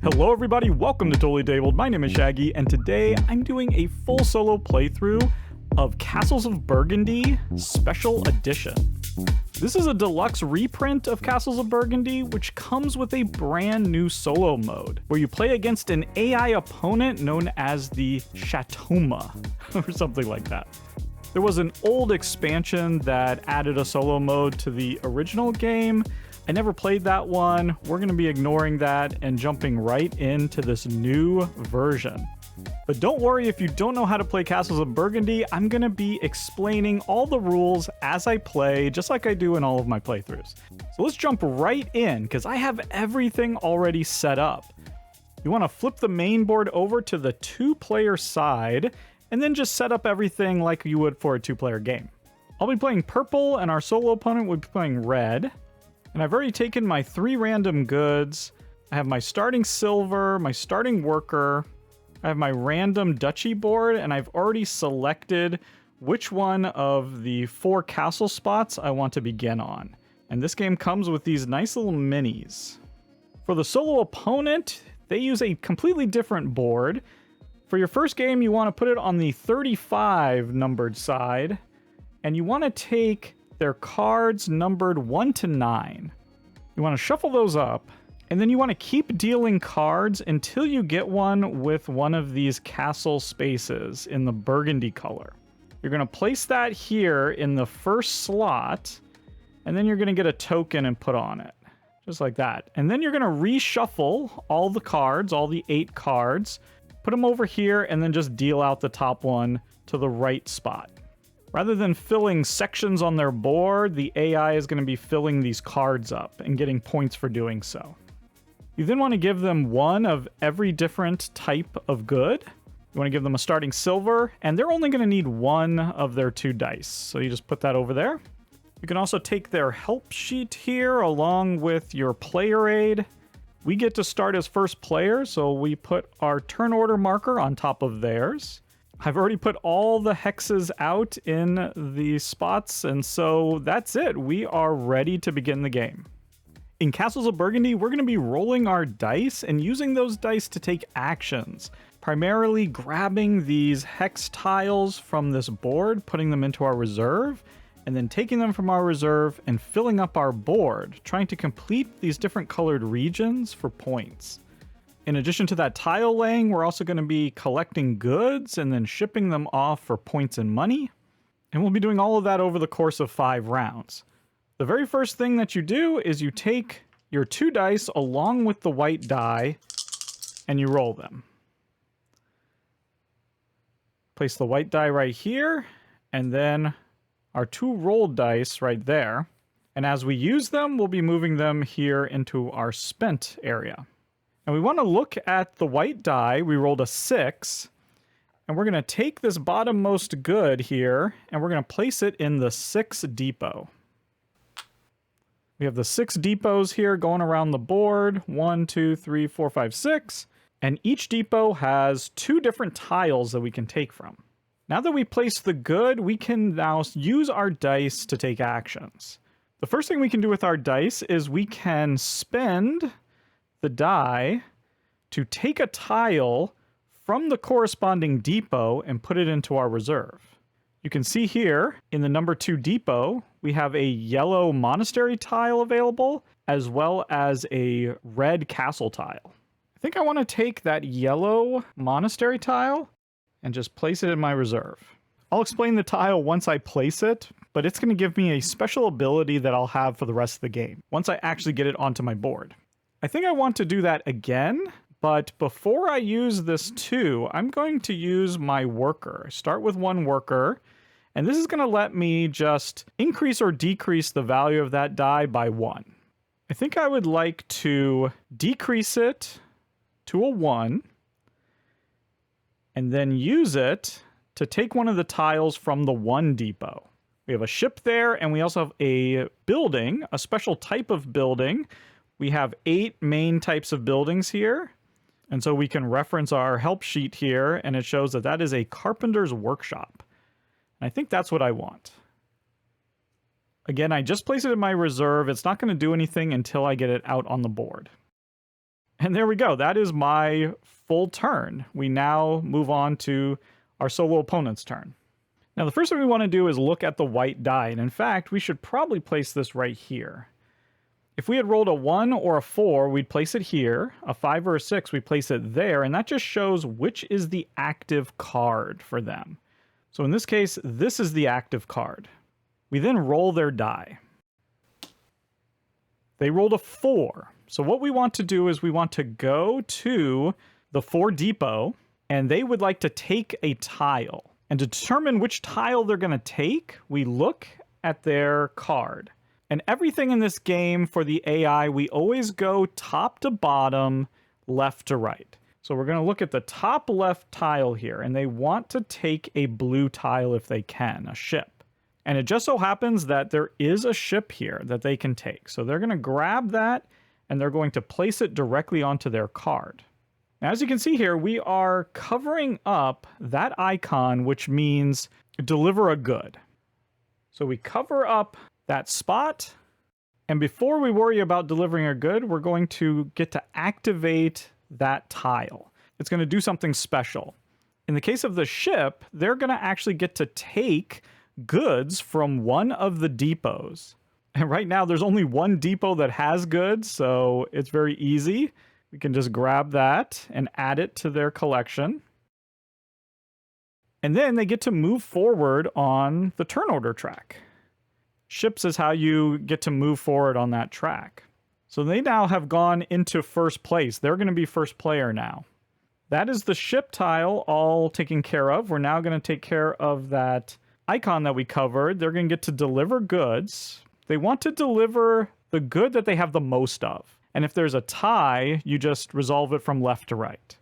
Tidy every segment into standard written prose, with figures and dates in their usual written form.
Hello everybody, welcome to Totally Tabled. My name is Shaggy, and today I'm doing a full solo playthrough of Castles of Burgundy Special Edition. This is a deluxe reprint of Castles of Burgundy, which comes with a brand new solo mode, where you play against an AI opponent known as the Chateauma, or something like that. There was an old expansion that added a solo mode to the original game. I never played that one. We're going to be ignoring that and jumping right into this new version. But don't worry if you don't know how to play Castles of Burgundy. I'm going to be explaining all the rules as I play, just like I do in all of my playthroughs. So let's jump right in, because I have everything already set up. You want to flip the main board over to the two-player side, and then just set up everything like you would for a two-player game. I'll be playing purple, and our solo opponent would be playing red. And I've already taken my 3 random goods. I have my starting silver, my starting worker. I have my random duchy board, and I've already selected which one of the 4 castle spots I want to begin on. And this game comes with these nice little minis. For the solo opponent, they use a completely different board. For your first game, you want to put it on the 35 numbered side, and you want to take their cards numbered 1 to 9. You want to shuffle those up, and then you want to keep dealing cards until you get one with one of these castle spaces in the burgundy color. You're going to place that here in the first slot, and then you're going to get a token and put on it. Just like that. And then you're going to reshuffle all the cards, all the 8 cards, put them over here, and then just deal out the top one to the right spot. Rather than filling sections on their board, the AI is going to be filling these cards up and getting points for doing so. You then want to give them one of every different type of good. You want to give them a starting silver, and they're only going to need 1 of their 2 dice. So you just put that over there. You can also take their help sheet here along with your player aid. We get to start as first player, so we put our turn order marker on top of theirs. I've already put all the hexes out in the spots, and so that's it. We are ready to begin the game. In Castles of Burgundy, we're going to be rolling our dice and using those dice to take actions, primarily grabbing these hex tiles from this board, putting them into our reserve, and then taking them from our reserve and filling up our board, trying to complete these different colored regions for points. In addition to that tile laying, we're also going to be collecting goods and then shipping them off for points and money. And we'll be doing all of that over the course of 5 rounds. The very first thing that you do is you take your 2 dice along with the white die and you roll them. Place the white die right here and then our 2 rolled dice right there. And as we use them, we'll be moving them here into our spent area. And we want to look at the white die. We rolled a 6. And we're going to take this bottommost good here, and we're going to place it in the 6 depot. We have the 6 depots here going around the board. 1, 2, 3, 4, 5, 6. And each depot has 2 different tiles that we can take from. Now that we place the good, we can now use our dice to take actions. The first thing we can do with our dice is we can spend the die to take a tile from the corresponding depot and put it into our reserve. You can see here in the number 2 depot, we have a yellow monastery tile available, as well as a red castle tile. I think I want to take that yellow monastery tile and just place it in my reserve. I'll explain the tile once I place it, but it's going to give me a special ability that I'll have for the rest of the game, once I actually get it onto my board. I think I want to do that again, but before I use this 2, I'm going to use my worker. Start with 1 worker, and this is going to let me just increase or decrease the value of that die by 1. I think I would like to decrease it to a 1, and then use it to take one of the tiles from the 1 depot. We have a ship there, and we also have a building, a special type of building. We have 8 main types of buildings here. And so we can reference our help sheet here, and it shows that that is a carpenter's workshop. And I think that's what I want. Again, I just place it in my reserve. It's not going to do anything until I get it out on the board. And there we go. That is my full turn. We now move on to our solo opponent's turn. Now, the first thing we want to do is look at the white die. And in fact, we should probably place this right here. If we had rolled a 1 or a 4, we'd place it here. A 5 or a 6, we place it there. And that just shows which is the active card for them. So in this case, this is the active card. We then roll their die. They rolled a 4. So what we want to do is we want to go to the 4 depot, and they would like to take a tile. And to determine which tile they're going to take, we look at their card. And everything in this game for the AI, we always go top to bottom, left to right. So we're going to look at the top left tile here, and they want to take a blue tile if they can, a ship. And it just so happens that there is a ship here that they can take. So they're going to grab that, and they're going to place it directly onto their card. Now, as you can see here, we are covering up that icon, which means deliver a good. So we cover up that spot, and before we worry about delivering a good, we're going to get to activate that tile. It's going to do something special. In the case of the ship, they're going to actually get to take goods from one of the depots. And right now, there's only one depot that has goods, so it's very easy. We can just grab that and add it to their collection. And then they get to move forward on the turn order track. Ships is how you get to move forward on that track. So they now have gone into first place. They're going to be first player now. That is the ship tile all taken care of. We're now going to take care of that icon that we covered. They're going to get to deliver goods. They want to deliver the good that they have the most of. And if there's a tie, you just resolve it from left to right.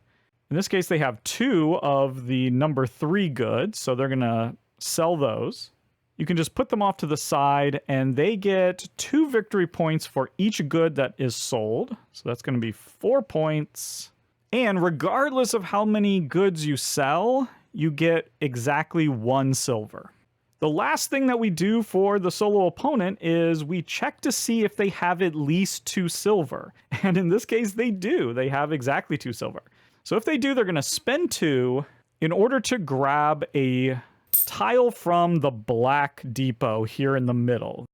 In this case, they have 2 of the number 3 goods, so they're going to sell those. You can just put them off to the side, and they get 2 victory points for each good that is sold. So that's going to be 4 points. And regardless of how many goods you sell, you get exactly 1 silver. The last thing that we do for the solo opponent is we check to see if they have at least 2 silver. And in this case, they do. They have exactly 2 silver. So if they do, they're going to spend 2 in order to grab a tile from the black depot here in the middle.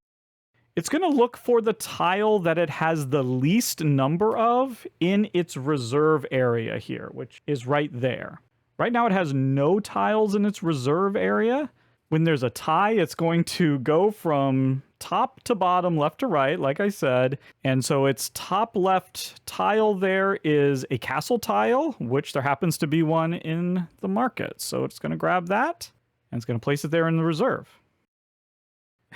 It's going to look for the tile that it has the least number of in its reserve area here, which is right there. Right now it has no tiles in its reserve area. When there's a tie, it's going to go from top to bottom, left to right, like I said. And so its top left tile there is a castle tile, which there happens to be one in the market. So it's going to grab that, and it's going to place it there in the reserve.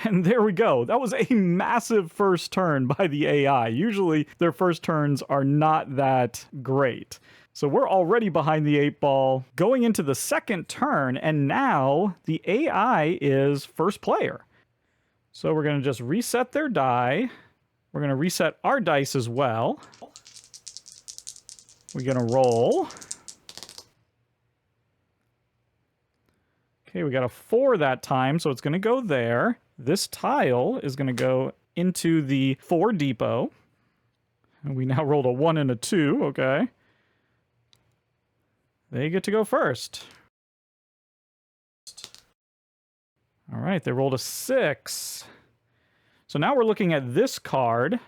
And there we go. That was a massive first turn by the AI. Usually their first turns are not that great. So we're already behind the 8 ball going into the second turn, and now the AI is first player. So we're going to just reset their die. We're going to reset our dice as well. We're going to roll. Okay, we got a 4 that time, so it's going to go there. This tile is going to go into the 4 depot. And we now rolled a 1 and a 2, okay. They get to go first. All right, they rolled a 6. So now we're looking at this card.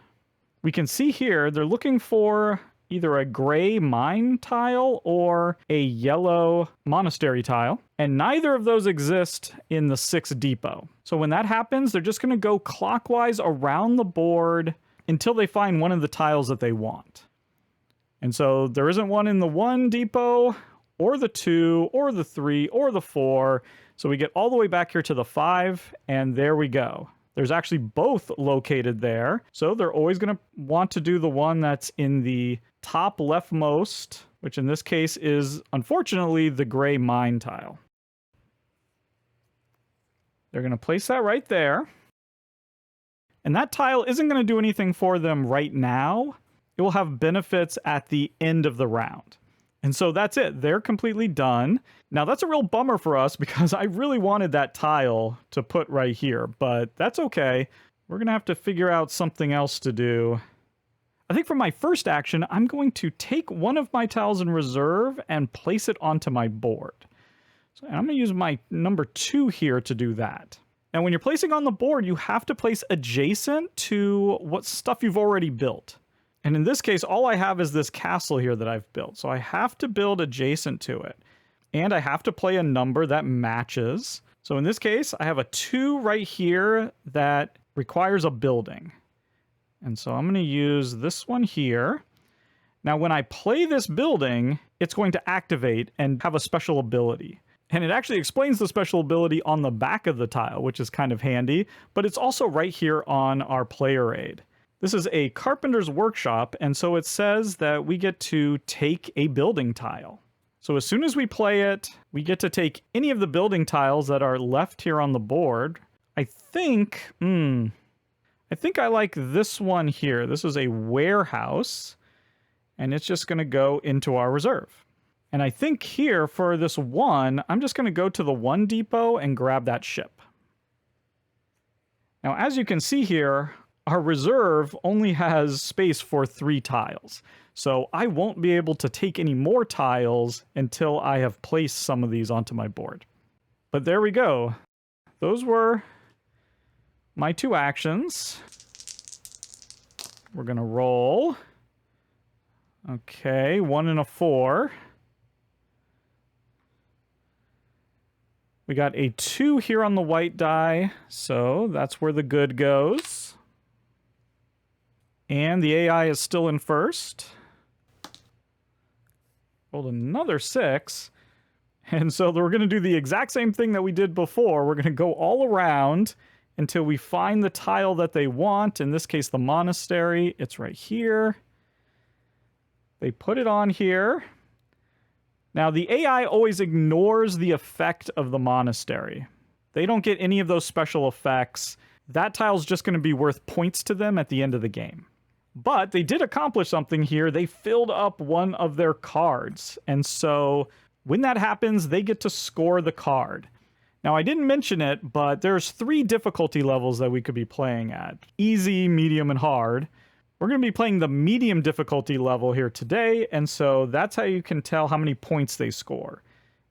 We can see here they're looking for either a gray mine tile or a yellow monastery tile. And neither of those exist in the 6 depot. So when that happens, they're just going to go clockwise around the board until they find one of the tiles that they want. And so there isn't one in the 1 depot, or the 2, or the 3, or the 4. So we get all the way back here to the 5, and there we go. There's actually both located there. So they're always going to want to do the one that's in the top leftmost, which in this case is, unfortunately, the gray mine tile. They're going to place that right there. And that tile isn't going to do anything for them right now. It will have benefits at the end of the round. And so that's it. They're completely done. Now, that's a real bummer for us because I really wanted that tile to put right here, but that's okay. We're going to have to figure out something else to do. I think for my first action, I'm going to take one of my tiles in reserve and place it onto my board. So I'm going to use my number 2 here to do that. And when you're placing on the board, you have to place adjacent to what stuff you've already built. And in this case, all I have is this castle here that I've built. So I have to build adjacent to it. And I have to play a number that matches. So in this case, I have a 2 right here that requires a building. And so I'm going to use this one here. Now, when I play this building, it's going to activate and have a special ability. And it actually explains the special ability on the back of the tile, which is kind of handy, but it's also right here on our player aid. This is a carpenter's workshop, and so it says that we get to take a building tile. So as soon as we play it, we get to take any of the building tiles that are left here on the board. I think I like this one here. This is a warehouse, and it's just going to go into our reserve. And I think here for this one, I'm just going to go to the 1 depot and grab that ship. Now, as you can see here, our reserve only has space for 3 tiles. So I won't be able to take any more tiles until I have placed some of these onto my board. But there we go. Those were my 2 actions. We're going to roll. Okay, 1 and a 4. We got a 2 here on the white die, so that's where the good goes. And the AI is still in first. Rolled another 6. And so we're going to do the exact same thing that we did before. We're going to go all around until we find the tile that they want. In this case, the monastery. It's right here. They put it on here. Now, the AI always ignores the effect of the monastery. They don't get any of those special effects. That tile's just going to be worth points to them at the end of the game. But they did accomplish something here. They filled up one of their cards. And so when that happens, they get to score the card. Now, I didn't mention it, but there's 3 difficulty levels that we could be playing at. Easy, medium, and hard. We're going to be playing the medium difficulty level here today, and so that's how you can tell how many points they score.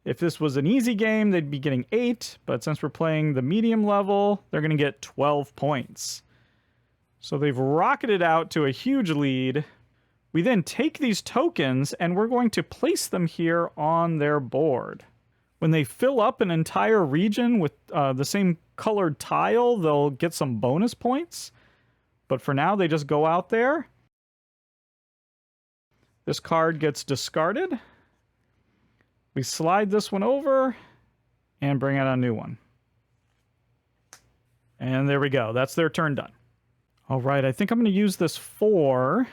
If this was an easy game, they'd be getting 8, but since we're playing the medium level, they're going to get 12 points. So they've rocketed out to a huge lead. We then take these tokens, and we're going to place them here on their board. When they fill up an entire region with the same colored tile, they'll get some bonus points. But for now, they just go out there. This card gets discarded. We slide this one over and bring out a new one. And there we go. That's their turn done. All right, I think I'm going to use this 4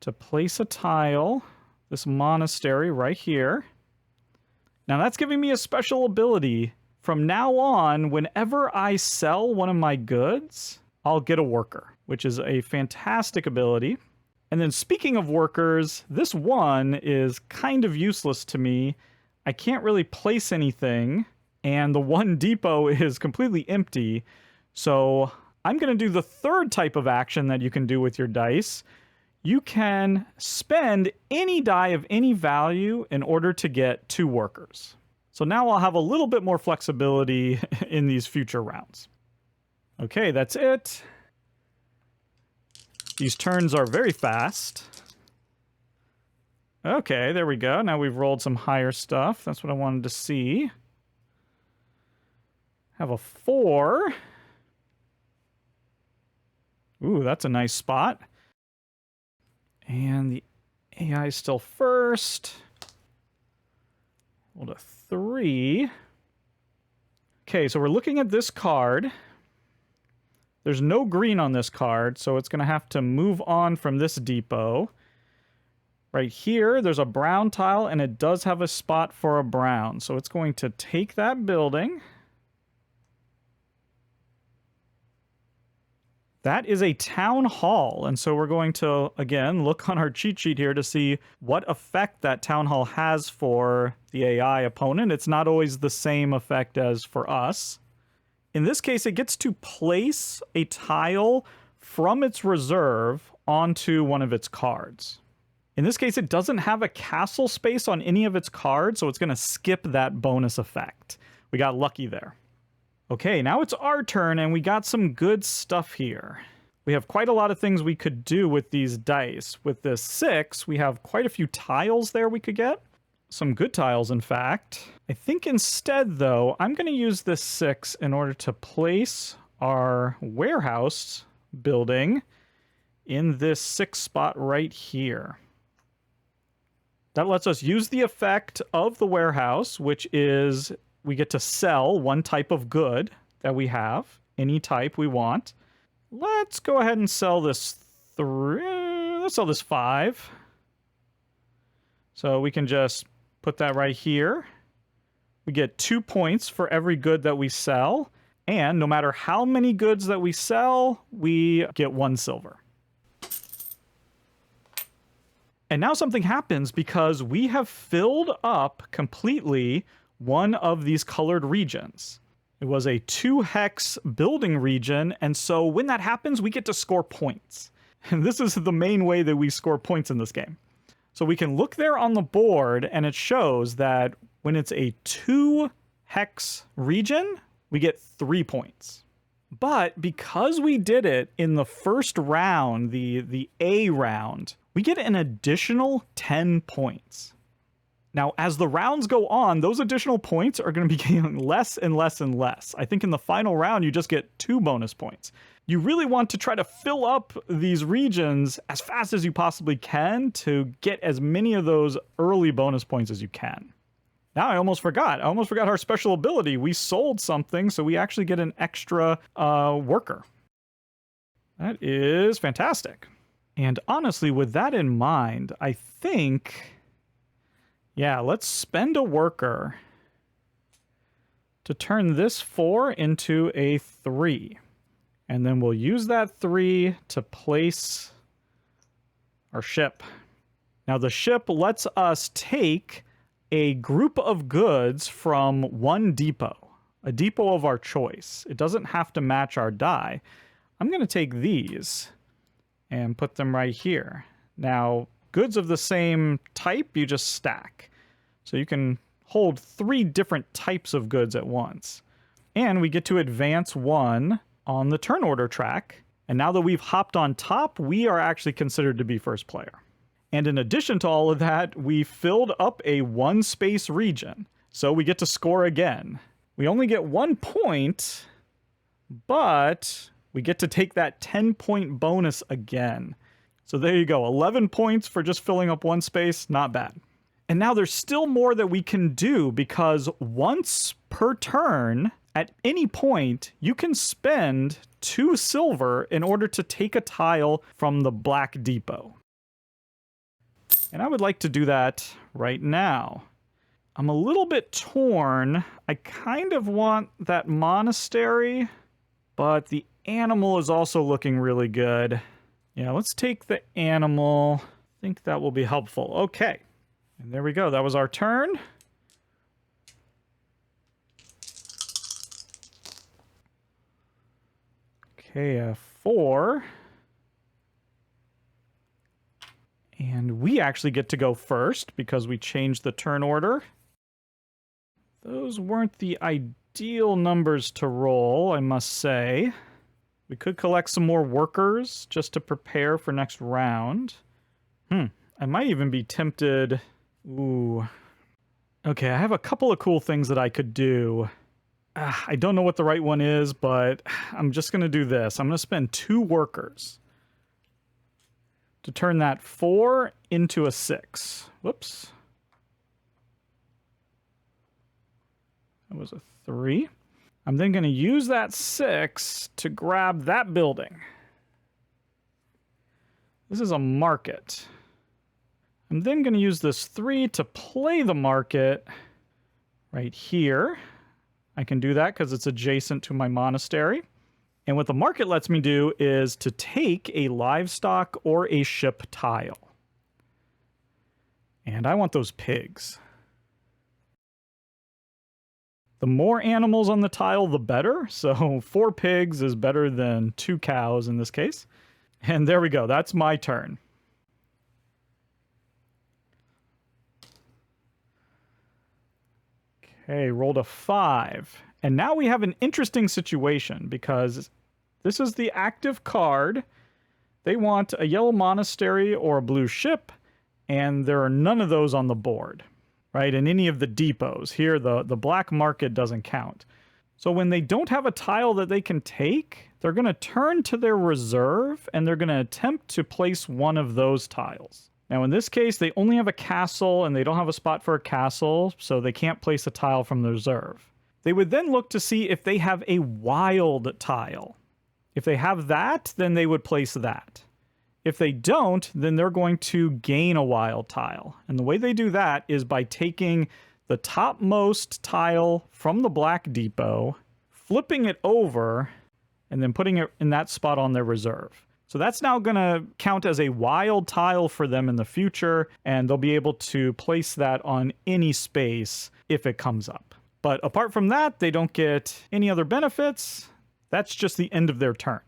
to place a tile, this monastery right here. Now that's giving me a special ability. From now on, whenever I sell one of my goods, I'll get a worker, which is a fantastic ability. And then speaking of workers, this one is kind of useless to me. I can't really place anything, and the 1 depot is completely empty. So I'm going to do the 3rd type of action that you can do with your dice. You can spend any die of any value in order to get 2 workers. So now I'll have a little bit more flexibility in these future rounds. Okay, that's it. These turns are very fast. Okay, there we go. Now we've rolled some higher stuff. That's what I wanted to see. Have a 4. Ooh, that's a nice spot. And the AI is still first. Rolled a 3. Okay, so we're looking at this card. There's no green on this card, so it's going to have to move on from this depot. Right here, there's a brown tile, and it does have a spot for a brown. So it's going to take that building. That is a town hall, and so we're going to, again, look on our cheat sheet here to see what effect that town hall has for the AI opponent. It's not always the same effect as for us. In this case, it gets to place a tile from its reserve onto one of its cards. In this case, it doesn't have a castle space on any of its cards, so it's going to skip that bonus effect. We got lucky there. Okay, now it's our turn, and we got some good stuff here. We have quite a lot of things we could do with these dice. With this 6, we have quite a few tiles there we could get. Some good tiles, in fact. I think instead, though, I'm going to use this 6 in order to place our warehouse building in this 6 spot right here. That lets us use the effect of the warehouse, which is we get to sell one type of good that we have, any type we want. Let's go ahead and sell this 3. Let's sell this 5. So we can just put that right here. We get 2 points for every good that we sell. And no matter how many goods that we sell, we get 1 silver. And now something happens because we have filled up completely one of these colored regions. It was a 2-hex building region, and so when that happens, we get to score points. And this is the main way that we score points in this game. So we can look there on the board, and it shows that when it's a 2-hex region, we get 3 points. But because we did it in the first round, the A round, we get an additional 10 points. Now, as the rounds go on, those additional points are going to be getting less and less and less. I think in the final round, you just get 2 bonus points. You really want to try to fill up these regions as fast as you possibly can to get as many of those early bonus points as you can. Now I almost forgot. I almost forgot our special ability. We sold something, so we actually get an extra worker. That is fantastic. And honestly, with that in mind, I think, yeah, let's spend a worker to turn this 4 into a 3. And then we'll use that 3 to place our ship. Now the ship lets us take a group of goods from one depot, a depot of our choice. It doesn't have to match our die. I'm going to take these and put them right here. Now, goods of the same type, you just stack. So you can hold 3 different types of goods at once. And we get to advance 1 on the turn order track. And now that we've hopped on top, we are actually considered to be first player. And in addition to all of that, we filled up a 1-space region. So we get to score again. We only get 1 point, but we get to take that 10-point bonus again. So there you go, 11 points for just filling up 1 space, not bad. And now there's still more that we can do because once per turn, at any point, you can spend 2 silver in order to take a tile from the black depot. And I would like to do that right now. I'm a little bit torn. I kind of want that monastery, but the animal is also looking really good. Yeah, let's take the animal. I think that will be helpful. Okay. And there we go. That was our turn. Okay, 4. And we actually get to go first because we changed the turn order. Those weren't the ideal numbers to roll, I must say. We could collect some more workers just to prepare for next round. I might even be tempted. Ooh. Okay, I have a couple of cool things that I could do. I don't know what the right one is, but I'm just going to do this. I'm going to spend 2 workers to turn that 4 into a 6. Whoops. That was a 3. I'm then going to use that 6 to grab that building. This is a market. I'm then going to use this 3 to play the market right here. I can do that because it's adjacent to my monastery. And what the market lets me do is to take a livestock or a ship tile. And I want those pigs. The more animals on the tile, the better. So 4 pigs is better than 2 cows in this case. And there we go. That's my turn. Okay, rolled a 5. And now we have an interesting situation because this is the active card. They want a yellow monastery or a blue ship, and there are none of those on the board, right? In any of the depots. Here, the black market doesn't count. So when they don't have a tile that they can take, they're going to turn to their reserve, and they're going to attempt to place one of those tiles. Now, in this case, they only have a castle, and they don't have a spot for a castle, so they can't place a tile from the reserve. They would then look to see if they have a wild tile. If they have that, then they would place that. If they don't, then they're going to gain a wild tile. And the way they do that is by taking the topmost tile from the black depot, flipping it over, and then putting it in that spot on their reserve. So that's now going to count as a wild tile for them in the future, and they'll be able to place that on any space if it comes up. But apart from that, they don't get any other benefits. That's just the end of their turn.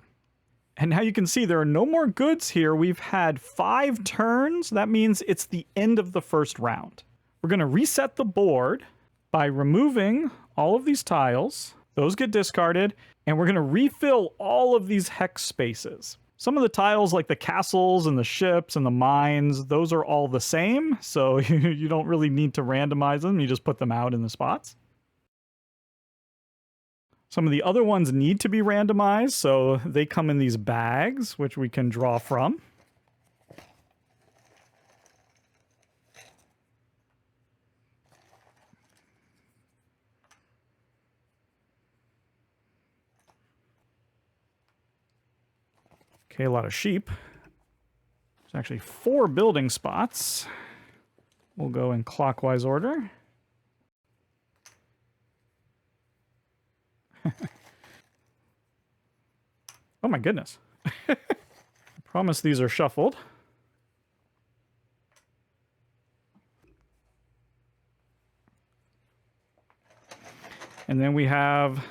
And now you can see there are no more goods here. We've had 5 turns. That means it's the end of the first round. We're going to reset the board by removing all of these tiles. Those get discarded, and we're going to refill all of these hex spaces. Some of the tiles, like the castles and the ships and the mines, those are all the same, so you don't really need to randomize them. You just put them out in the spots. Some of the other ones need to be randomized, so they come in these bags, which we can draw from. Okay, a lot of sheep. There's actually 4 building spots. We'll go in clockwise order. Oh my goodness. I promise these are shuffled. And then we have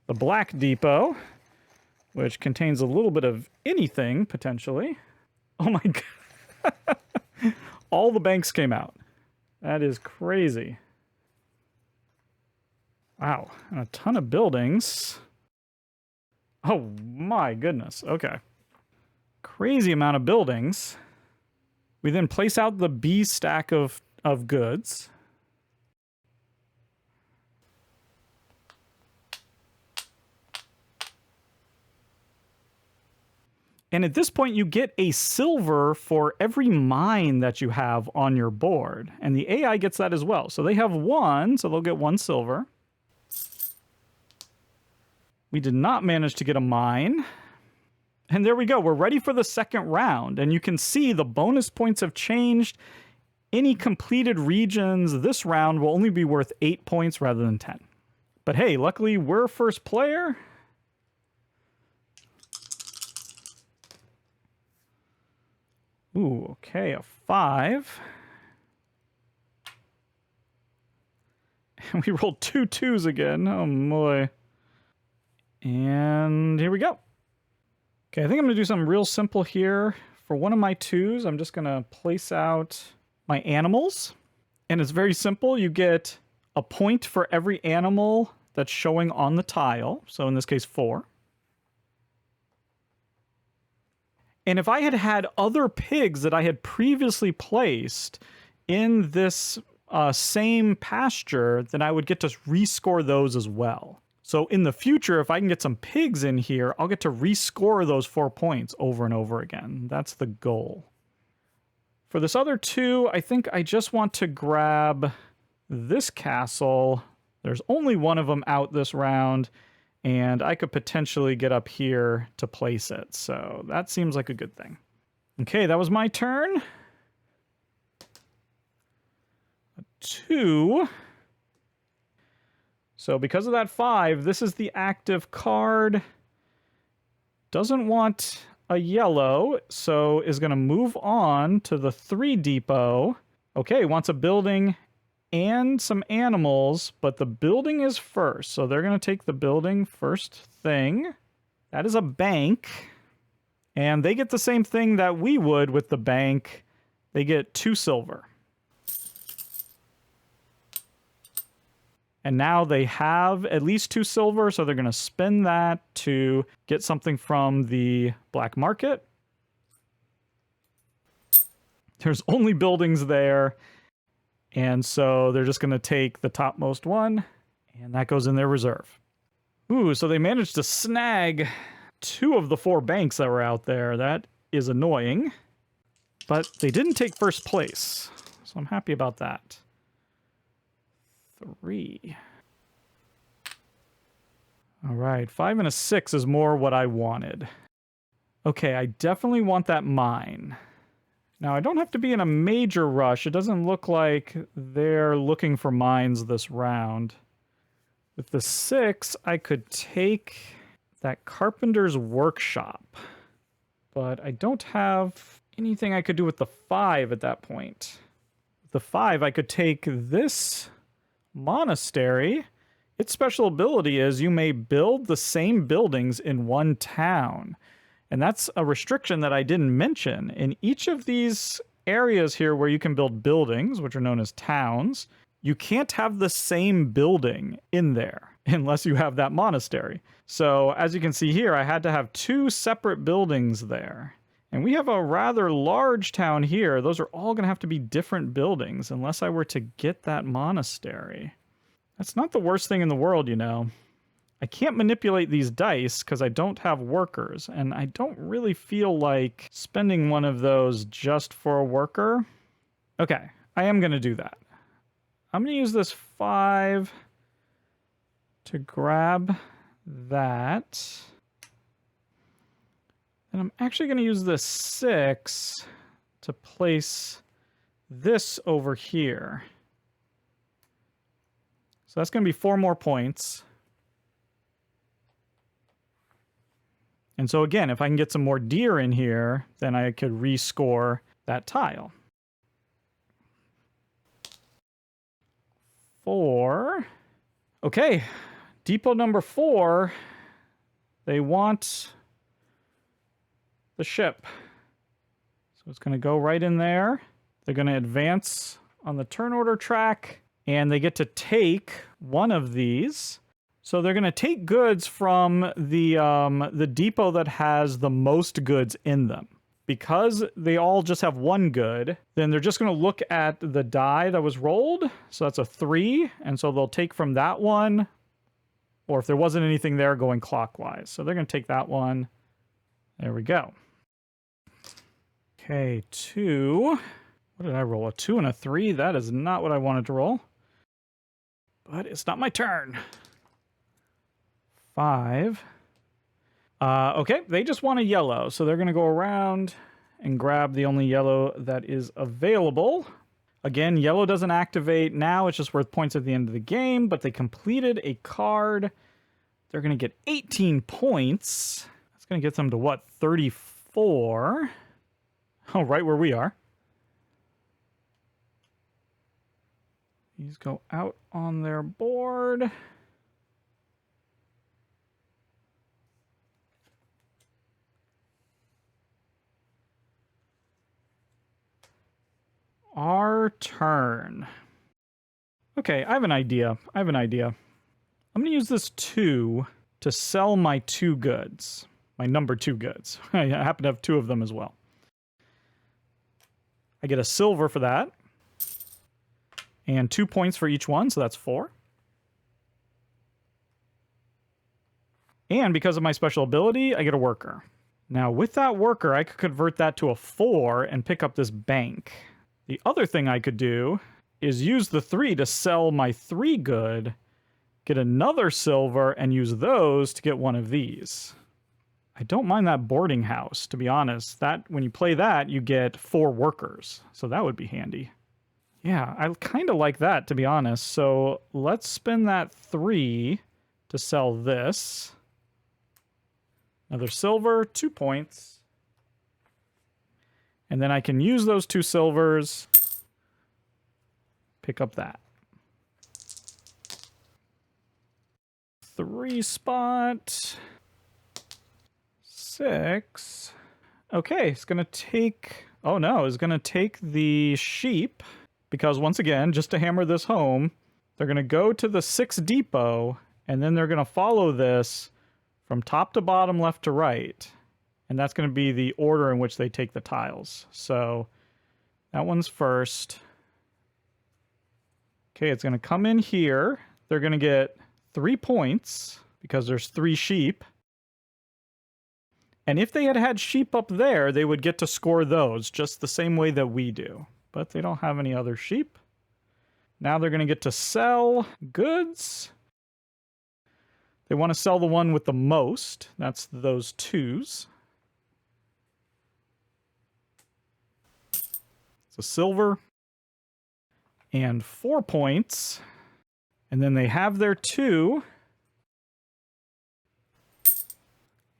the black depot, which contains a little bit of anything, potentially. Oh my god. All the banks came out. That is crazy. Wow, and a ton of buildings. Oh my goodness, okay. Crazy amount of buildings. We then place out the B stack of goods. And at this point, you get a silver for every mine that you have on your board. And the AI gets that as well. So they have 1, so they'll get 1 silver. We did not manage to get a mine. And there we go. We're ready for the second round. And you can see the bonus points have changed. Any completed regions this round will only be worth 8 points rather than 10. But hey, luckily we're first player. Ooh, okay, a 5. And we rolled 2 2s again. Oh boy. And here we go. Okay, I think I'm going to do something real simple here. For one of my 2s, I'm just going to place out my animals. And it's very simple. You get a point for every animal that's showing on the tile. So in this case, 4. And if I had had other pigs that I had previously placed in this same pasture, then I would get to rescore those as well. So in the future, if I can get some pigs in here, I'll get to rescore those 4 points over and over again. That's the goal. For this other 2, I think I just want to grab this castle. There's only one of them out this round, and I could potentially get up here to place it. So that seems like a good thing. Okay, that was my turn. 2. So because of that 5, this is the active card. Doesn't want a yellow, so is going to move on to the 3 depot. Okay, wants a building and some animals, but the building is first. So they're going to take the building first thing. That is a bank. And they get the same thing that we would with the bank. They get 2 silver. And now they have at least 2 silver, so they're going to spend that to get something from the black market. There's only buildings there, and so they're just going to take the topmost one, and that goes in their reserve. Ooh, so they managed to snag 2 of the 4 banks that were out there. That is annoying, but they didn't take first place, so I'm happy about that. 3. All right, 5 and a 6 is more what I wanted. Okay, I definitely want that mine. Now, I don't have to be in a major rush. It doesn't look like they're looking for mines this round. With the 6, I could take that carpenter's workshop. But I don't have anything I could do with the 5 at that point. With the 5, I could take this monastery. Its special ability is you may build the same buildings in one town. And that's a restriction that I didn't mention. In each of these areas here where you can build buildings, which are known as towns, you can't have the same building in there unless you have that monastery. So as you can see here, I had to have 2 separate buildings there. And we have a rather large town here. Those are all going to have to be different buildings unless I were to get that monastery. That's not the worst thing in the world, you know. I can't manipulate these dice because I don't have workers, and I don't really feel like spending one of those just for a worker. Okay, I am going to do that. I'm going to use this 5 to grab that. And I'm actually going to use this 6 to place this over here. So that's going to be 4 more points. And so again, if I can get some more deer in here, then I could rescore that tile. 4. Okay, depot number 4. They want the ship. So it's going to go right in there. They're going to advance on the turn order track, and they get to take one of these. So they're going to take goods from the depot that has the most goods in them. Because they all just have 1 good, then they're just going to look at the die that was rolled. So that's a 3, and so they'll take from that one, or if there wasn't anything there, going clockwise. So they're going to take that one. There we go. Okay, 2. What did I roll? A 2 and a 3? That is not what I wanted to roll. But it's not my turn. 5. Okay, they just want a yellow, so they're going to go around and grab the only yellow that is available. Again, yellow doesn't activate now. It's just worth points at the end of the game, but they completed a card. They're going to get 18 points. That's going to get them to, what, 34? Oh, right where we are. These go out on their board. Our turn. Okay, I have an idea. I'm going to use this 2 to sell my 2 goods. My number 2 goods. I happen to have 2 of them as well. I get a silver for that. And 2 points for each one, so that's 4. And because of my special ability, I get a worker. Now, with that worker, I could convert that to a 4 and pick up this bank. The other thing I could do is use the 3 to sell my 3 good, get another silver, and use those to get one of these. I don't mind that boarding house, to be honest. That when you play that, you get 4 workers, so that would be handy. Yeah, I kind of like that, to be honest. So let's spend that 3 to sell this. Another silver, 2 points. And then I can use those 2 silvers, pick up that. 3 spot, 6. Okay, it's going to take... Oh no, it's going to take the sheep, because once again, just to hammer this home, they're going to go to the 6 depot, and then they're going to follow this from top to bottom, left to right. And that's going to be the order in which they take the tiles. So that one's first. Okay, it's going to come in here. They're going to get 3 points because there's 3 sheep. And if they had had sheep up there, they would get to score those just the same way that we do. But they don't have any other sheep. Now they're going to get to sell goods. They want to sell the one with the most. That's those 2s. It's a silver. And 4 points. And then they have their 2.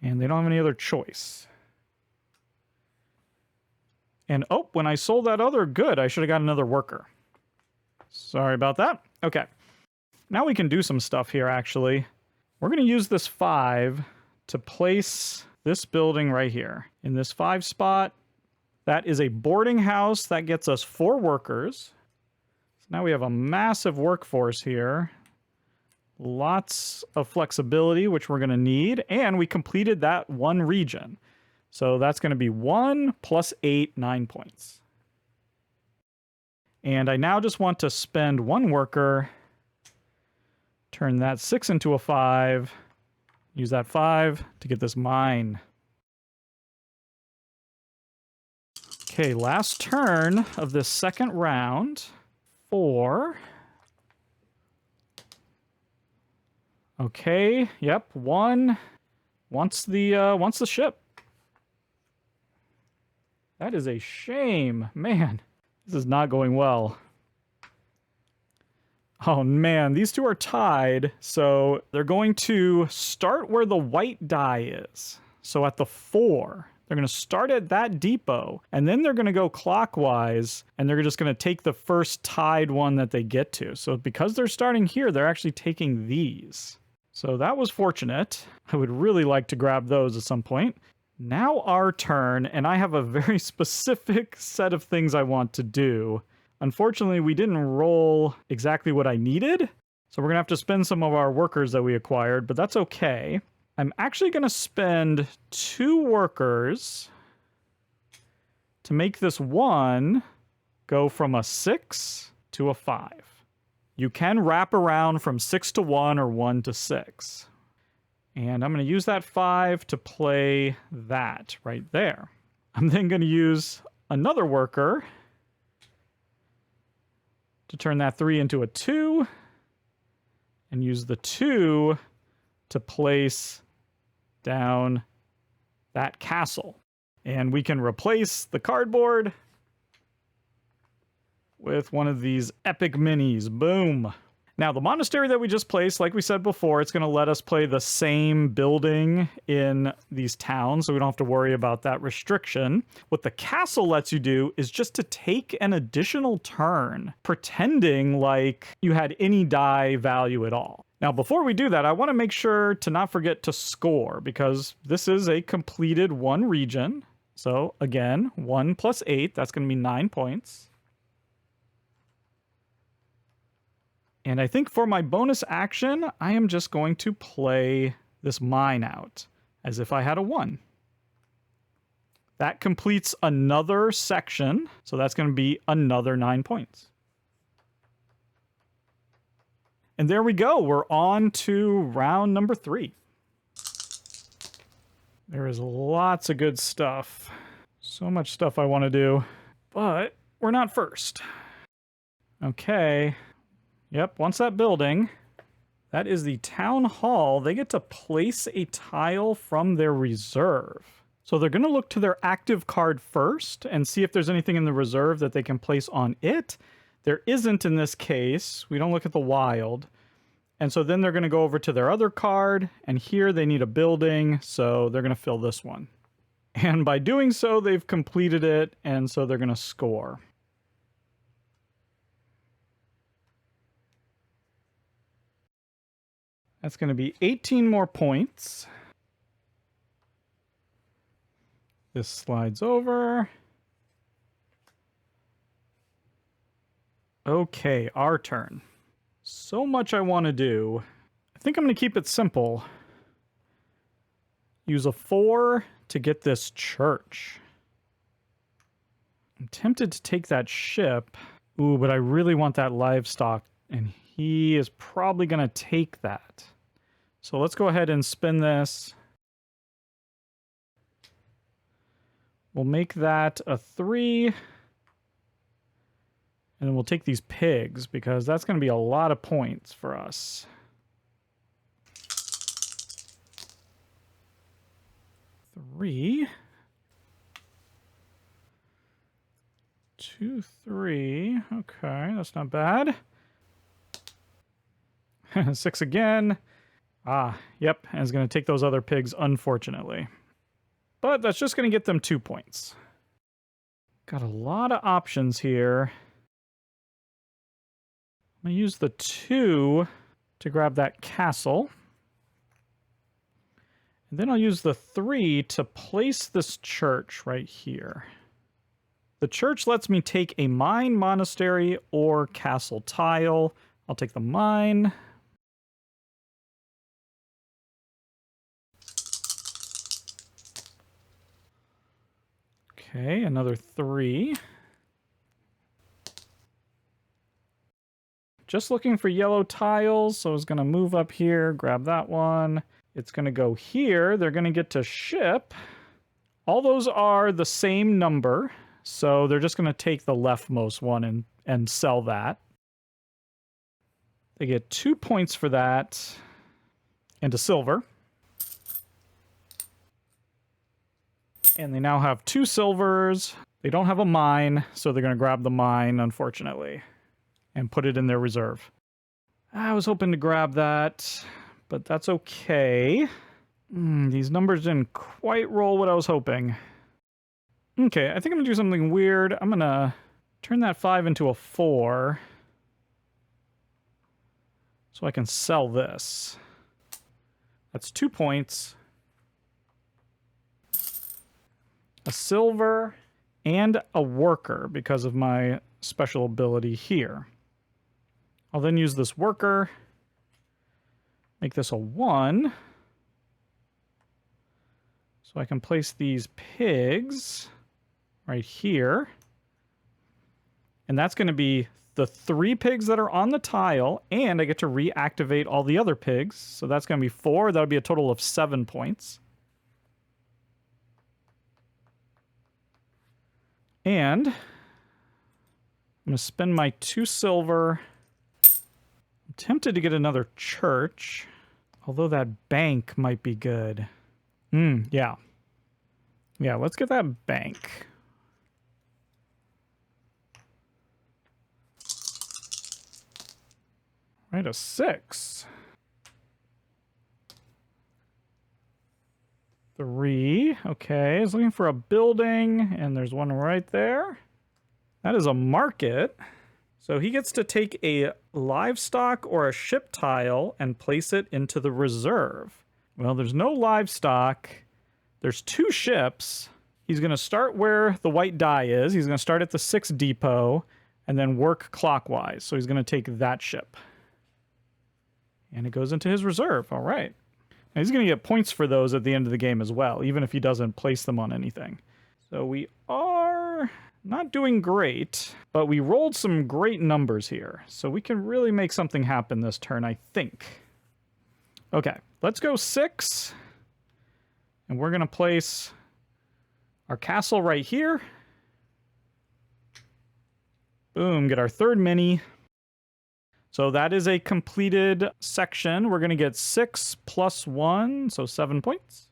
And they don't have any other choice. And oh, when I sold that other good, I should have got another worker. Sorry about that. Okay. Now we can do some stuff here, actually. We're going to use this 5 to place this building right here. In this 5 spot, that is a boarding house. That gets us 4 workers. So now we have a massive workforce here. Lots of flexibility, which we're going to need. And we completed that 1 region. So that's going to be 1 plus 8, 9 points. And I now just want to spend 1 worker, turn that 6 into a 5, use that 5 to get this mine. Okay, last turn of this second round. 4. Okay, yep, 1 wants the ship. That is a shame. Man, this is not going well. Oh man, these 2 are tied, so they're going to start where the white die is. So at the 4, they're going to start at that depot, and then they're going to go clockwise, and they're just going to take the first tied one that they get to. So because they're starting here, they're actually taking these. So that was fortunate. I would really like to grab those at some point. Now our turn, and I have a very specific set of things I want to do. Unfortunately, we didn't roll exactly what I needed, so we're going to have to spend some of our workers that we acquired, but that's okay. I'm actually going to spend 2 workers to make this 1 go from a 6 to a 5. You can wrap around from 6 to 1 or 1 to 6. And I'm going to use that 5 to play that right there. I'm then going to use another worker to turn that 3 into a 2. And use the 2 to place down that castle. And we can replace the cardboard with one of these epic minis. Boom. Now, the monastery that we just placed, like we said before, it's going to let us play the same building in these towns, so we don't have to worry about that restriction. What the castle lets you do is just to take an additional turn, pretending like you had any die value at all. Now, before we do that, I want to make sure to not forget to score, because this is a completed 1 region. So, again, 1 plus 8, that's going to be 9 points. And I think for my bonus action, I am just going to play this mine out as if I had a 1. That completes another section, so that's going to be another 9 points. And there we go. We're on to round number 3. There is lots of good stuff. So much stuff I want to do, but we're not first. Okay. Yep, once that building, that is the town hall. They get to place a tile from their reserve. So they're going to look to their active card first and see if there's anything in the reserve that they can place on it. There isn't in this case. We don't look at the wild. And so then they're going to go over to their other card, and here they need a building, so they're going to fill this one. And by doing so, they've completed it, and so they're going to score. That's going to be 18 more points. This slides over. Okay, our turn. So much I want to do. I think I'm going to keep it simple. Use a 4 to get this church. I'm tempted to take that ship. Ooh, but I really want that livestock, and he is probably going to take that. So let's go ahead and spin this. We'll make that a 3. And then we'll take these pigs, because that's going to be a lot of points for us. Three. 2, 3. Okay, that's not bad. 6 again. Ah, yep, and it's going to take those other pigs, unfortunately. But that's just going to get them 2 points. Got a lot of options here. I'm going to use the 2 to grab that castle. And then I'll use the 3 to place this church right here. The church lets me take a mine, monastery, or castle tile. I'll take the mine. Okay, another 3. Just looking for yellow tiles, so I was going to move up here, grab that one. It's going to go here. They're going to get to ship. All those are the same number, so they're just going to take the leftmost one and sell that. They get 2 points for that and a silver. And they now have 2 silvers. They don't have a mine, so they're going to grab the mine, unfortunately, and put it in their reserve. I was hoping to grab that, but that's okay. These numbers didn't quite roll what I was hoping. Okay, I think I'm going to do something weird. I'm going to turn that 5 into a 4 so I can sell this. That's 2 points. A silver, and a worker because of my special ability here. I'll then use this worker, make this a 1, so I can place these pigs right here. And that's going to be the 3 pigs that are on the tile, and I get to reactivate all the other pigs. So that's going to be 4. That'll be a total of 7 points. And I'm going to spend my 2 silver. I'm tempted to get another church, although that bank might be good. Yeah. Yeah, let's get that bank. Right, a 6. 3. Okay, I was looking for a building, and there's one right there. That is a market. So he gets to take a livestock or a ship tile and place it into the reserve. Well, there's no livestock. There's 2 ships. He's going to start where the white die is. He's going to start at the 6 depot and then work clockwise. So he's going to take that ship. And it goes into his reserve. All right. Now he's going to get points for those at the end of the game as well, even if he doesn't place them on anything. So we are not doing great, but we rolled some great numbers here. So we can really make something happen this turn, I think. Okay, let's go 6. And we're going to place our castle right here. Boom, get our 3rd mini. So that is a completed section. We're going to get 6 plus 1, so 7 points.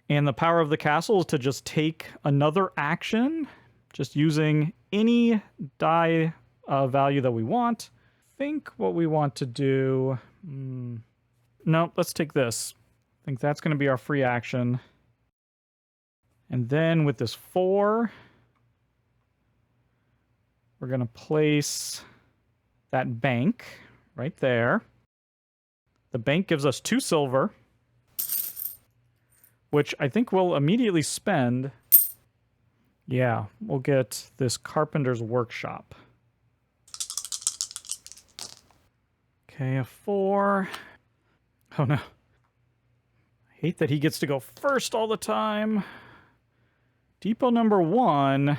And the power of the castle is to just take another action, just using any die value that we want. I think what we want to do... No, let's take this. I think that's going to be our free action. And then with this 4... we're going to place that bank right there. The bank gives us 2 silver. which I think we'll immediately spend. Yeah, we'll get this carpenter's workshop. Okay, a 4. Oh no. I hate that he gets to go first all the time. Depot number 1.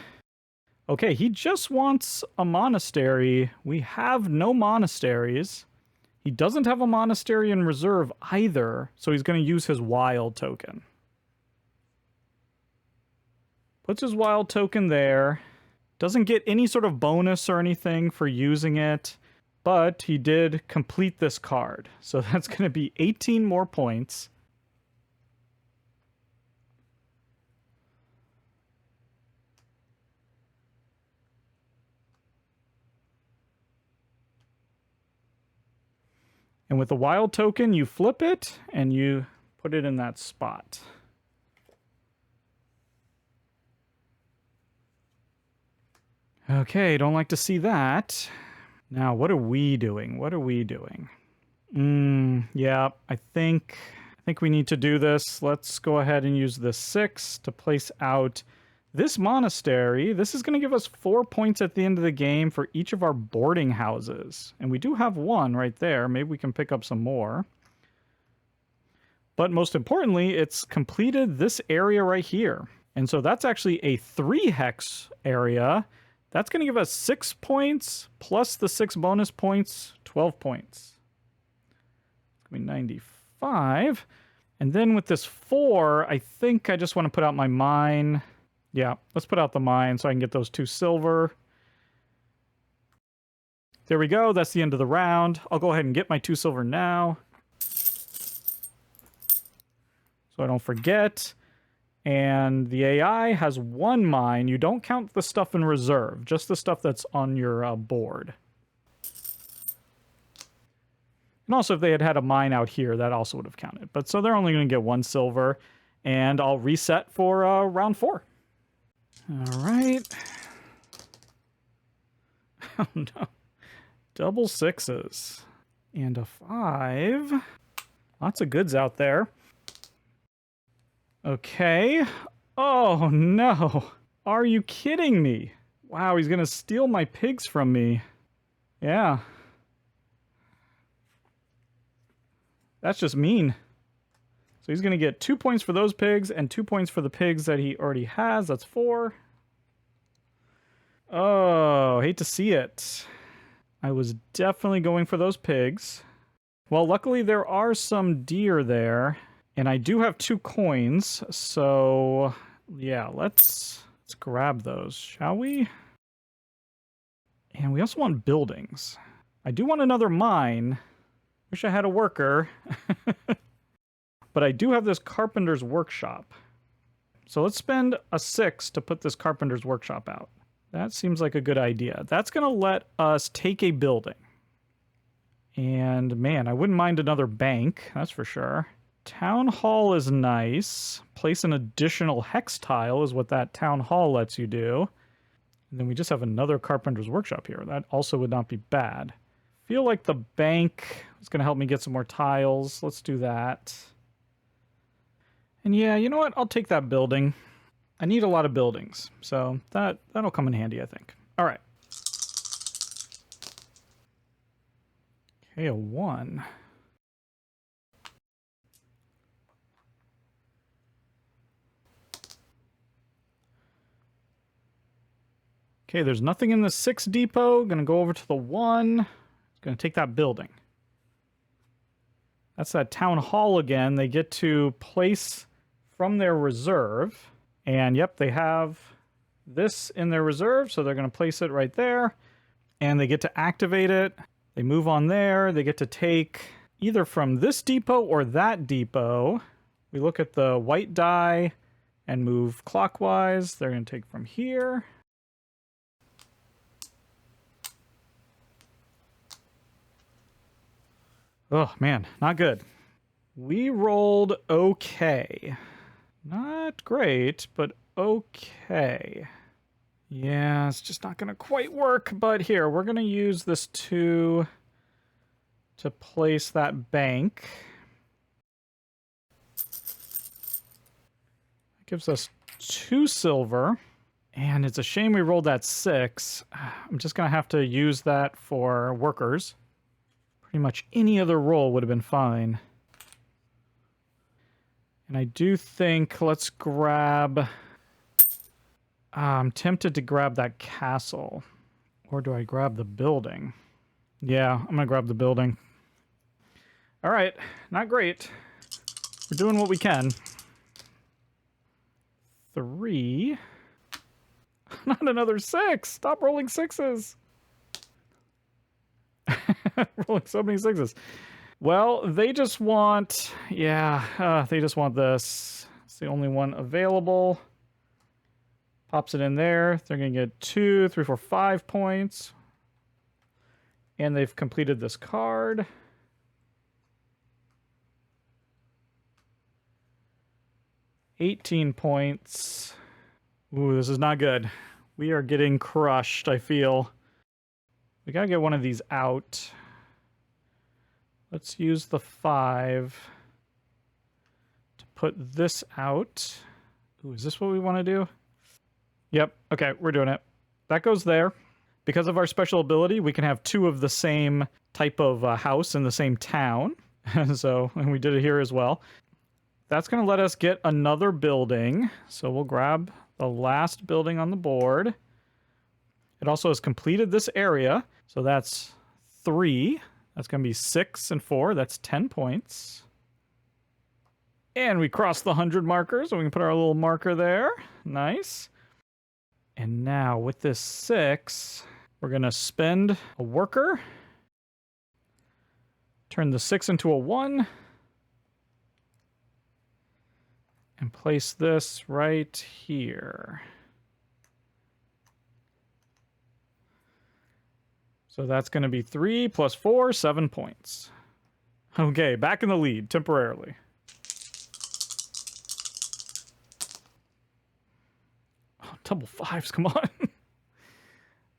Okay, he just wants a monastery. We have no monasteries. He doesn't have a monastery in reserve either, so he's going to use his wild token. Puts his wild token there. Doesn't get any sort of bonus or anything for using it, but he did complete this card. So that's going to be 18 more points. And with the wild token, you flip it and you put it in that spot. Okay, don't like to see that. Now, what are we doing? What are we doing? Yeah, I think we need to do this. Let's go ahead and use the 6 to place out this monastery. This is going to give us 4 points at the end of the game for each of our boarding houses. And we do have 1 right there. Maybe we can pick up some more. But most importantly, it's completed this area right here. And so that's actually a 3 hex area. That's going to give us 6 points plus the 6 bonus points, 12 points. It's going to be 95. And then with this 4, I think I just want to put out my mine. Yeah, let's put out the mine so I can get those 2 silver. There we go. That's the end of the round. I'll go ahead and get my 2 silver now, so I don't forget. And the AI has 1 mine. You don't count the stuff in reserve, just the stuff that's on your board. And also, if they had had a mine out here, that also would have counted. But so they're only going to get 1 silver. And I'll reset for round 4. All right. Oh no. Double 6s. And a 5. Lots of goods out there. Okay. Oh no. Are you kidding me? Wow, he's going to steal my pigs from me. Yeah. That's just mean. So he's going to get 2 points for those pigs and 2 points for the pigs that he already has. That's 4. Oh, hate to see it. I was definitely going for those pigs. Well, luckily there are some deer there. And I do have 2 coins. So, yeah, let's grab those, shall we? And we also want buildings. I do want another mine. Wish I had a worker. But I do have this carpenter's workshop. So let's spend a 6 to put this carpenter's workshop out. That seems like a good idea. That's going to let us take a building. And man, I wouldn't mind another bank, that's for sure. Town hall is nice. Place an additional hex tile is what that town hall lets you do. And then we just have another carpenter's workshop here. That also would not be bad. Feel like the bank is going to help me get some more tiles. Let's do that. And yeah, you know what? I'll take that building. I need a lot of buildings, so that'll come in handy, I think. All right. Okay, a 1. Okay, there's nothing in the 6 depot. Gonna go over to the 1. Gonna take that building. That's that town hall again. They get to place from their reserve. And yep, they have this in their reserve, so they're going to place it right there. And they get to activate it. They move on there. They get to take either from this depot or that depot. We look at the white die and move clockwise. They're going to take from here. Oh, man, not good. We rolled okay. Not great, but okay. Yeah, it's just not going to quite work, but here, we're going to use this 2 to place that bank. gives us 2 silver. And it's a shame we rolled that 6. I'm just going to have to use that for workers. Pretty much any other roll would have been fine. And I do think, let's grab... I'm tempted to grab that castle. Or do I grab the building? Yeah, I'm going to grab the building. All right, not great. We're doing what we can. 3. Not another 6. Stop rolling 6s. Rolling so many 6s. Well, they just want... Yeah, they just want this. It's the only one available. Pops it in there. They're going to get 2, 3, 4, 5 points. And they've completed this card. $18 points. Ooh, this is not good. We are getting crushed, I feel. We gotta get one of these out. Let's use the 5 to put this out. Ooh, is this what we want to do? Yep, okay, we're doing it. That goes there. Because of our special ability, we can have 2 of the same type of house in the same town. And we did it here as well. That's going to let us get another building. So we'll grab the last building on the board. It also has completed this area. So that's 3. That's going to be 6 and 4. That's 10 points. And we crossed the 100 marker, so we can put our little marker there. Nice. And now with this 6, we're going to spend a worker. Turn the 6 into a 1. And place this right here. So that's going to be 3 plus 4, 7 points. Okay, back in the lead temporarily. Oh, double 5s, come on.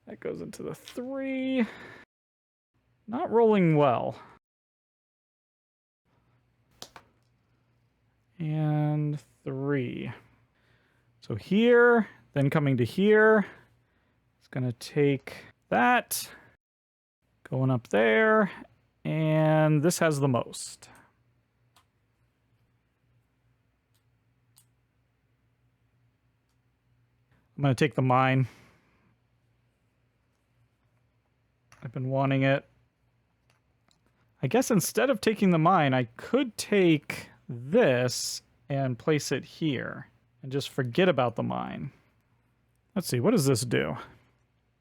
That goes into the 3. Not rolling well. And 3. So here, then coming to here, it's going to take that, going up there, and this has the most. I'm going to take the mine. I've been wanting it. I guess instead of taking the mine, I could take this and place it here and just forget about the mine. Let's see, what does this do?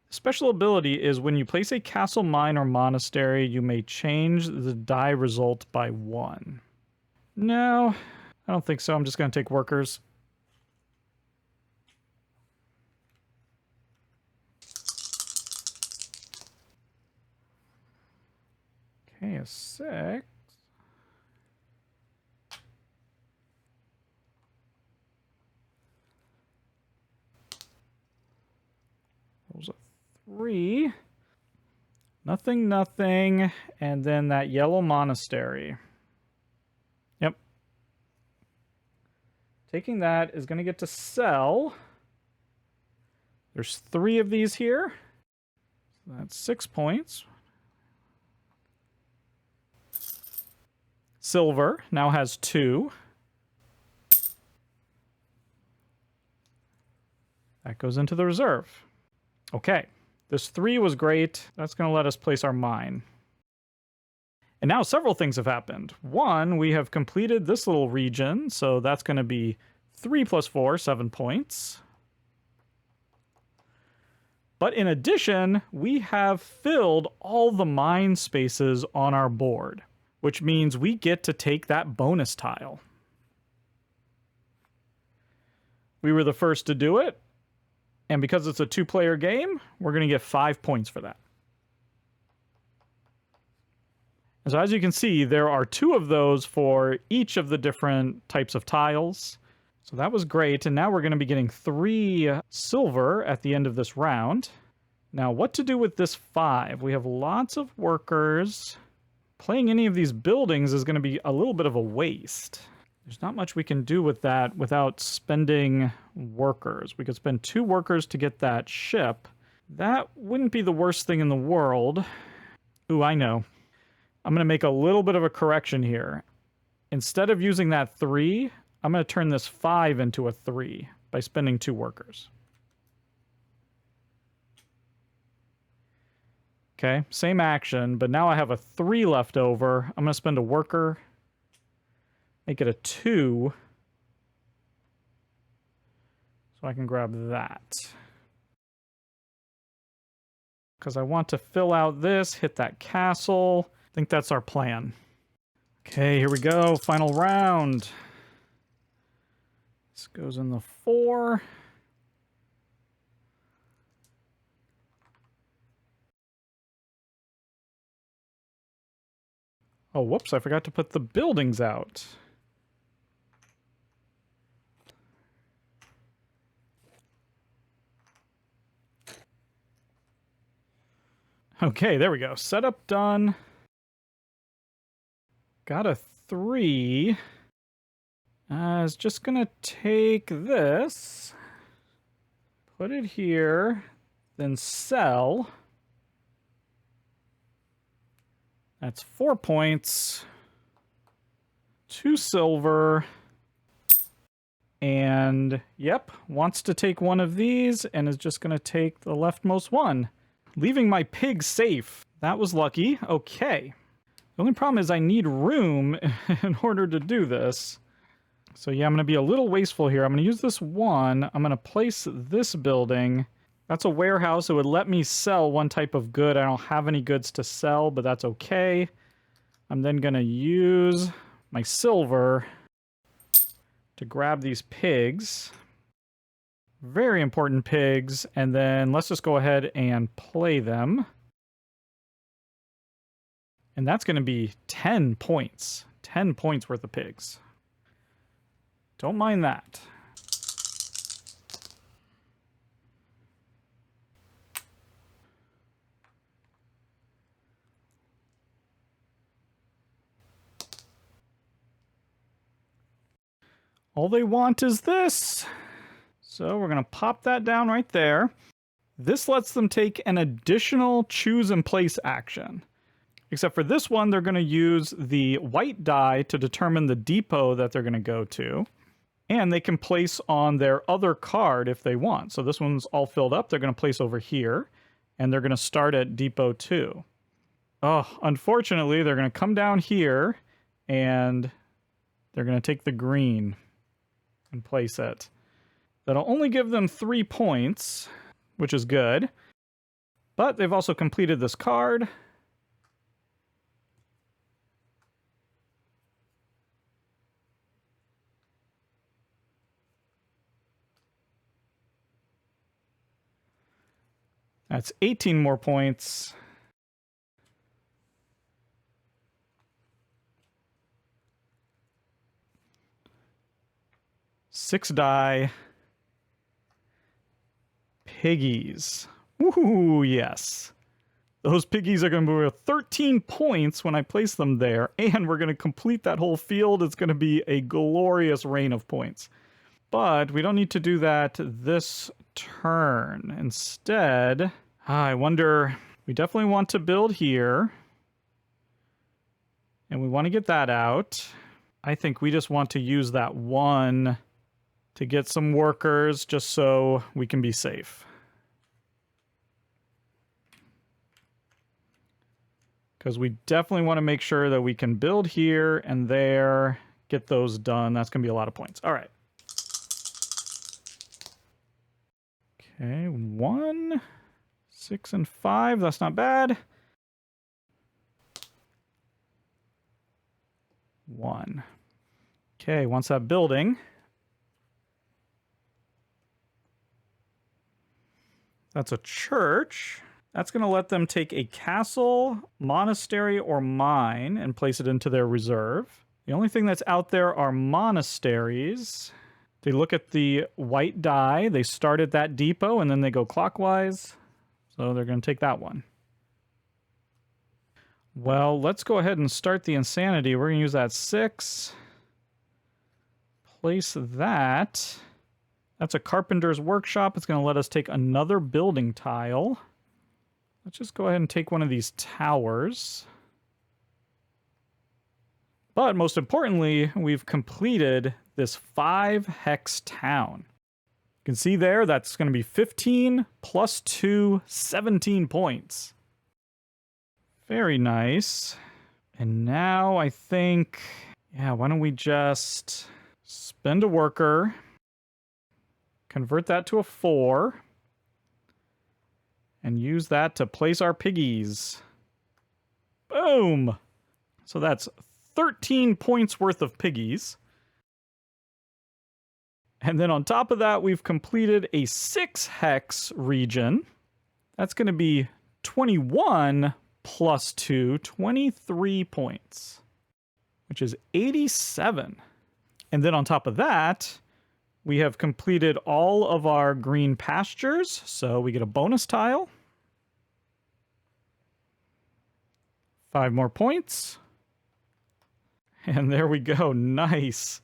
Special ability is when you place a castle, mine, or monastery, you may change the die result by 1. No, I don't think so. I'm just going to take workers. Okay, a 6. Rolls a 3. Nothing, nothing. And then that yellow monastery. Yep. Taking that is going to get to sell. There's 3 of these here. So that's 6 points. Silver now has 2. That goes into the reserve. Okay, this 3 was great. That's going to let us place our mine. And now several things have happened. 1, we have completed this little region, so that's going to be 3 plus 4, 7 points. But in addition, we have filled all the mine spaces on our board, which means we get to take that bonus tile. We were the first to do it. And because it's a 2-player game, we're going to get 5 points for that. And so as you can see, there are 2 of those for each of the different types of tiles. So that was great. And now we're going to be getting 3 silver at the end of this round. Now, what to do with this 5? We have lots of workers. Playing any of these buildings is going to be a little bit of a waste. There's not much we can do with that without spending workers. We could spend 2 workers to get that ship. That wouldn't be the worst thing in the world. Ooh, I know. I'm going to make a little bit of a correction here. Instead of using that 3, I'm going to turn this 5 into a 3 by spending 2 workers. Okay, same action, but now I have a 3 left over. I'm going to spend a worker, make it a 2, so I can grab that. Because I want to fill out this, hit that castle. I think that's our plan. Okay, here we go, final round. This goes in the 4. Oh, whoops, I forgot to put the buildings out. Okay, there we go. Setup done. Got a 3. I was just gonna take this, put it here, then sell. That's 4 points, 2 silver, and yep, wants to take one of these and is just gonna take the leftmost one, leaving my pig safe. That was lucky. Okay. The only problem is I need room in order to do this. So yeah, I'm going to be a little wasteful here. I'm going to use this 1. I'm going to place this building. That's a warehouse. It would let me sell one type of good. I don't have any goods to sell, but that's okay. I'm then going to use my silver to grab these pigs. Very important pigs. And then let's just go ahead and play them. And that's going to be 10 points. 10 points worth of pigs. Don't mind that. All they want is this. So we're going to pop that down right there. This lets them take an additional choose and place action. Except for this one, they're going to use the white die to determine the depot that they're going to go to. And they can place on their other card if they want. So this one's all filled up. They're going to place over here. And they're going to start at Depot 2. Oh, unfortunately, they're going to come down here. And they're going to take the green and place it. That'll only give them 3 points, which is good. But they've also completed this card. That's 18 more points. Six die. Piggies. Woohoo, yes. Those piggies are going to be worth 13 points when I place them there, and we're going to complete that whole field. It's going to be a glorious rain of points. But we don't need to do that this turn. Instead, I wonder, we definitely want to build here. And we want to get that out. I think we just want to use that 1 to get some workers just so we can be safe. Because we definitely want to make sure that we can build here and there, get those done. That's going to be a lot of points. All right. Okay, 1, 6, and 5. That's not bad. 1. Okay, wants that building. That's a church. That's going to let them take a castle, monastery, or mine and place it into their reserve. The only thing that's out there are monasteries. They look at the white die. They start at that depot, and then they go clockwise. So they're going to take that one. Well, let's go ahead and start the insanity. We're going to use that 6. place that. That's a carpenter's workshop. It's going to let us take another building tile. Let's just go ahead and take one of these towers. But most importantly, we've completed this 5-hex town. You can see there, that's going to be 15 plus 2, 17 points. Very nice. And now I think, yeah, why don't we just spend a worker, convert that to a 4, and use that to place our piggies. Boom! So that's 13 points worth of piggies. And then on top of that, we've completed a 6-hex region. That's going to be 21 plus 2, 23 points, which is 87. And then on top of that, we have completed all of our green pastures, so we get a bonus tile. 5 more points. And there we go. Nice.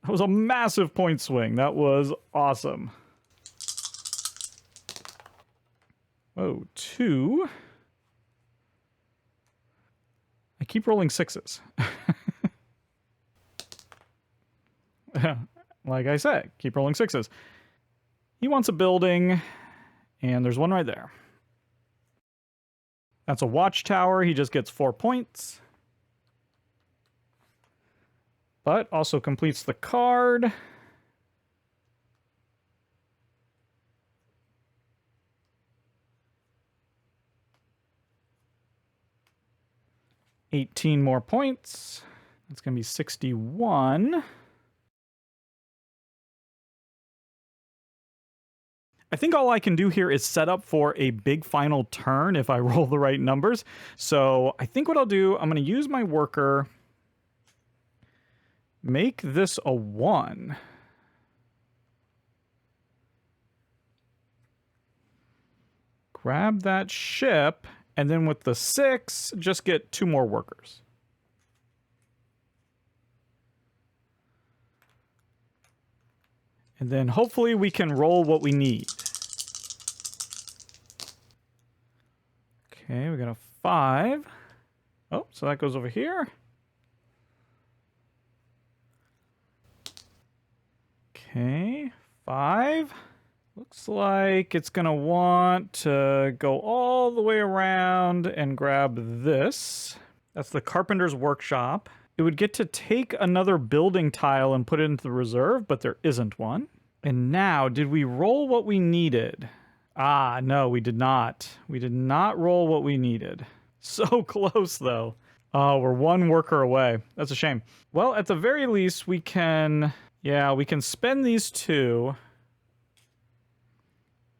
That was a massive point swing. That was awesome. Oh, 2. I keep rolling 6s. Like I said, keep rolling 6s. He wants a building, and there's one right there. That's a watchtower. He just gets 4 points. But also completes the card. $18 more points. That's going to be 61. I think all I can do here is set up for a big final turn if I roll the right numbers. So I think what I'll do, I'm going to use my worker. Make this a 1. Grab that ship, and then with the 6, just get 2 more workers. And then hopefully we can roll what we need. Okay, we got a 5. Oh, so that goes over here. Okay, 5. Looks like it's going to want to go all the way around and grab this. That's the carpenter's workshop. It would get to take another building tile and put it into the reserve, but there isn't one. And now, did we roll what we needed? Ah, no, we did not. We did not roll what we needed. So close, though. Oh, we're 1 worker away. That's a shame. Well, at the very least, we can... Yeah, we can spend these 2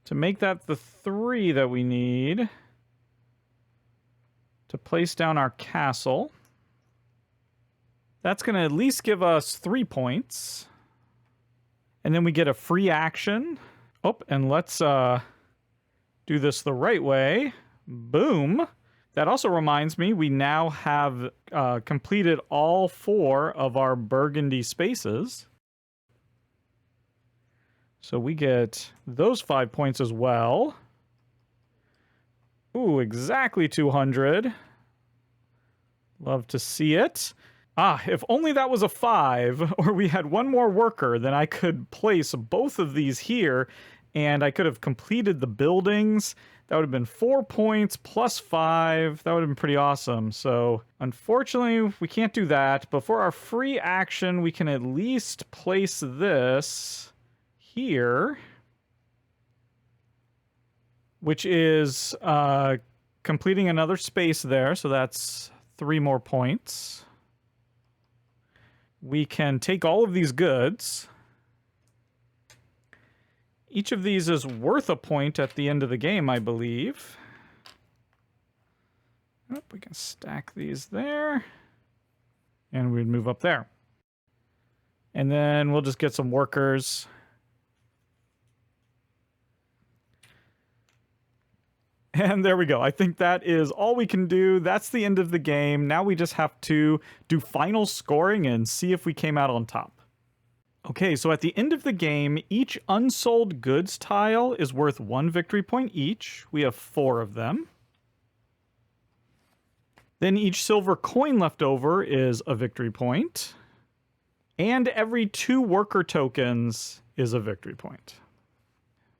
to make that the 3 that we need to place down our castle. That's going to at least give us 3 points. And then we get a free action. Oh, and let's do this the right way. Boom. That also reminds me, we now have completed all 4 of our Burgundy spaces. So we get those 5 points as well. Ooh, exactly 200. Love to see it. Ah, if only that was a 5, or we had 1 more worker, then I could place both of these here, and I could have completed the buildings. That would have been 4 points plus 5. That would have been pretty awesome. So, unfortunately, we can't do that. But for our free action, we can at least place this here, which is completing another space there, so that's 3 more points. We can take all of these goods. Each of these is worth a point at the end of the game, I believe. Oh, we can stack these there, and we'd move up there. And then we'll just get some workers. And there we go. I think that is all we can do. That's the end of the game. Now we just have to do final scoring and see if we came out on top. Okay, so at the end of the game, each unsold goods tile is worth 1 victory point each. We have 4 of them. Then each silver coin left over is a victory point. And every 2 worker tokens is a victory point.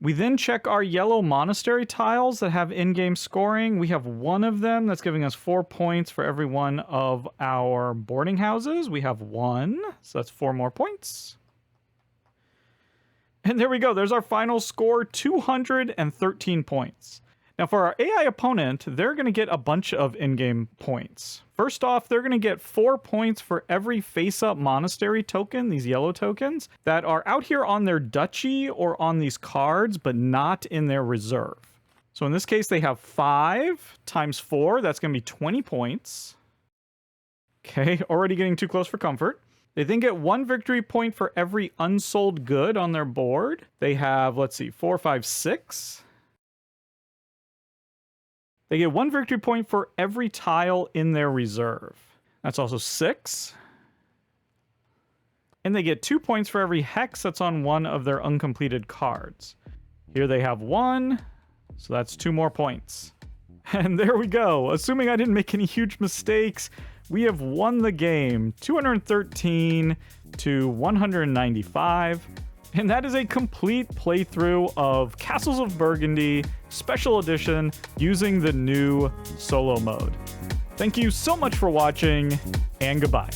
We then check our yellow monastery tiles that have in-game scoring. We have 1 of them that's giving us 4 points for every one of our boarding houses. We have 1, so that's 4 more points. And there we go. There's our final score, 213 points. Now for our AI opponent, they're going to get a bunch of in-game points. First off, they're going to get 4 points for every face-up monastery token, these yellow tokens, that are out here on their duchy or on these cards, but not in their reserve. So in this case, they have 5 times 4. That's going to be 20 points. Okay, already getting too close for comfort. They then get 1 victory point for every unsold good on their board. They have, let's see, 4, 5, 6. They get 1 victory point for every tile in their reserve. That's also 6. And they get 2 points for every hex that's on one of their uncompleted cards. Here they have 1, so that's 2 more points. And there we go. Assuming I didn't make any huge mistakes, we have won the game, 213 to 195. And that is a complete playthrough of Castles of Burgundy Special Edition using the new solo mode. Thank you so much for watching, and goodbye.